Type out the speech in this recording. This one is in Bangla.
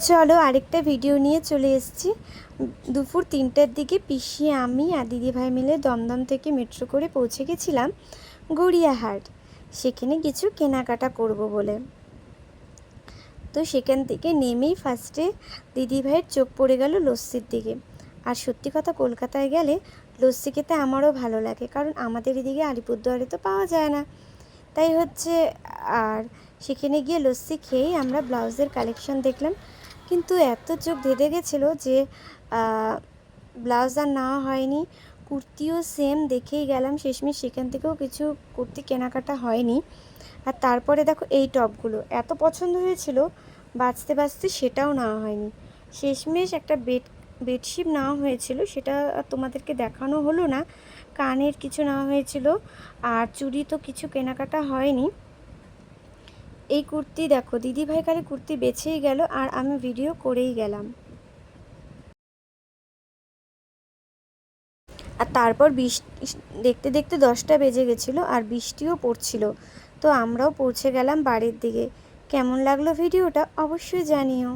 চলো আরেকটা ভিডিও নিয়ে চলে এসেছি। দুপুর 3টার দিকে পিসি, আমি আর দিদিভাই মিলে দমদম থেকে মেট্রো করে পৌঁছে গেছিলাম গড়িয়াহাট। সেখানে কিছু কেনাকাটা করব বলে। তো সেখান থেকে নেমেই ফার্স্টে দিদিভাইয়ের চোখ পড়ে গেল লস্যির দিকে। আর সত্যি কথা, কলকাতায় গেলে লস্যি খেতে আমারও ভালো লাগে, কারণ আমাদের এদিকে আলিপুরদুয়ারে তো পাওয়া যায় না, তাই হচ্ছে। আর সেখানে গিয়ে লস্যি খেয়েই আমরা ব্লাউজের কালেকশন দেখলাম, কিন্তু এত চোখ ধেঁধে গেছিলো যে ব্লাউজ আর নেওয়া হয়নি। কুর্তিও সেম দেখেই গেলাম, শেষমেশ সেখান থেকেও কিছু কুর্তি কেনাকাটা হয়নি। আর তারপরে দেখো এই টপগুলো এত পছন্দ হয়েছিল, বাঁচতে বাঁচতে সেটাও নেওয়া হয়নি। শেষমেশ একটা বেডশিট নেওয়া হয়েছিল, সেটা তোমাদেরকে দেখানো হলো না। কানের কিছু নেওয়া হয়েছিল, আর চুড়ি তো কিছু কেনাকাটা হয়নি। এই কুর্তি দেখো, দিদিভাই খালি কুর্তি বেছেই গেল আর আমি ভিডিও করেই গেলাম। আর তারপর দেখতে দেখতে 10টা বেজে গেছিলো আর বৃষ্টিও পড়ছিল। তো আমরাও পৌঁছে গেলাম বাড়ির দিকে। কেমন লাগলো ভিডিওটা অবশ্যই জানিও।